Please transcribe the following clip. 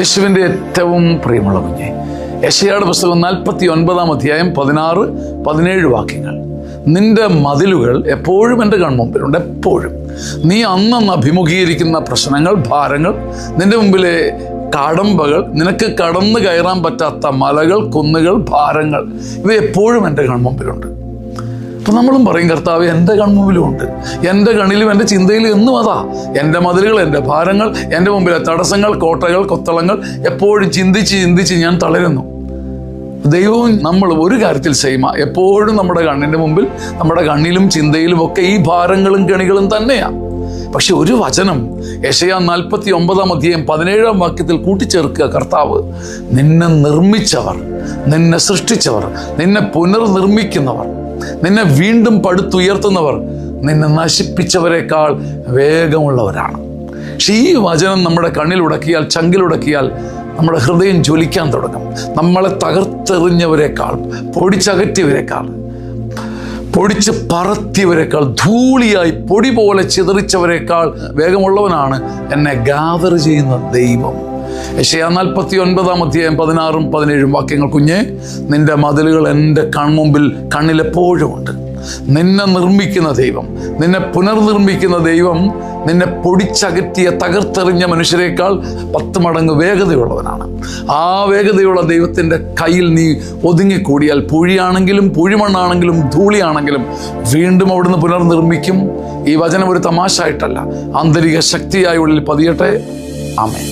യേശുവിൻ്റെ ഏറ്റവും പ്രിയമുള്ള കുഞ്ഞെ, യെശയ്യായുടെ പുസ്തകം 49 അധ്യായം 16-17 വാക്യങ്ങൾ. നിന്റെ മതിലുകൾ എപ്പോഴും എൻ്റെ കൺമുമ്പിലുണ്ട്. എപ്പോഴും നീ അന്നന്ന് അഭിമുഖീകരിക്കുന്ന പ്രശ്നങ്ങൾ, ഭാരങ്ങൾ, നിന്റെ മുമ്പിലെ കടമ്പകൾ, നിനക്ക് കടന്നു കയറാൻ പറ്റാത്ത മലകൾ, കുന്നുകൾ, ഭാരങ്ങൾ, ഇവ എപ്പോഴും എൻ്റെ കൺമുമ്പിലുണ്ട്. അപ്പം നമ്മളും പറയും, കർത്താവ് എൻ്റെ കൺമുമ്പിലുമുണ്ട്, എൻ്റെ കണ്ണിലും എൻ്റെ ചിന്തയിലും എന്നും അതാ. എൻ്റെ മതിലുകൾ, എൻ്റെ ഭാരങ്ങൾ, എൻ്റെ മുമ്പിലെ തടസ്സങ്ങൾ, കോട്ടകൾ, കൊത്തളങ്ങൾ എപ്പോഴും ചിന്തിച്ച് ഞാൻ തളരുന്നു. ദൈവവും നമ്മൾ ഒരു കാര്യത്തിൽ സെയിമാ. എപ്പോഴും നമ്മുടെ കണ്ണിൻ്റെ മുമ്പിൽ, നമ്മുടെ കണ്ണിലും ചിന്തയിലും ഒക്കെ ഈ ഭാരങ്ങളും കെണികളും തന്നെയാണ്. പക്ഷെ ഒരു വചനം യെശയ്യാ 49 അധ്യായം 17 വാക്യത്തിൽ കൂട്ടിച്ചേർക്കുക. കർത്താവ്, നിന്നെ നിർമ്മിച്ചവർ, നിന്നെ സൃഷ്ടിച്ചവർ, നിന്നെ പുനർനിർമ്മിക്കുന്നവർ, നിന്നെ വീണ്ടും പടുത്തുയർത്തുന്നവർ നിന്നെ നശിപ്പിച്ചവരെക്കാൾ വേഗമുള്ളവരാണ്. പക്ഷെ ഈ വചനം നമ്മുടെ കണ്ണിലുടക്കിയാൽ, ചങ്കിലുടക്കിയാൽ നമ്മുടെ ഹൃദയം ജ്വലിക്കാൻ തുടങ്ങും. നമ്മളെ തകർത്തെറിഞ്ഞവരെക്കാൾ, പൊടിച്ചകറ്റിയവരെക്കാൾ, പൊടിച്ച് പറത്തിയവരെക്കാൾ, ധൂളിയായി പൊടി പോലെ ചിതറിച്ചവരെക്കാൾ വേഗമുള്ളവനാണ് എന്നെ ഗാദർ ചെയ്യുന്ന ദൈവം. യെശയ്യാ 49 അധ്യായം 16-17 വാക്യങ്ങൾ. കുഞ്ഞെ, നിന്റെ മതിലുകൾ എൻ്റെ കൺമുമ്പിൽ, കണ്ണിലെപ്പോഴും ഉണ്ട്. നിന്നെ നിർമ്മിക്കുന്ന ദൈവം, നിന്നെ പുനർനിർമ്മിക്കുന്ന ദൈവം, നിന്നെ പൊടിച്ചകറ്റിയ, തകർത്തെറിഞ്ഞ മനുഷ്യരെക്കാൾ 10 മടങ്ങ് വേഗതയുള്ളവനാണ്. ആ വേഗതയുള്ള ദൈവത്തിൻ്റെ കയ്യിൽ നീ ഒതുങ്ങിക്കൂടിയാൽ, പൂഴിയാണെങ്കിലും പൂഴിമണ്ണാണെങ്കിലും ധൂളിയാണെങ്കിലും വീണ്ടും അവിടുന്ന് പുനർനിർമ്മിക്കും. ഈ വചനം ഒരു തമാശ ആയിട്ടല്ല, ആന്തരിക ശക്തിയായി ഉള്ളിൽ പതിയട്ടെ. ആമേൻ.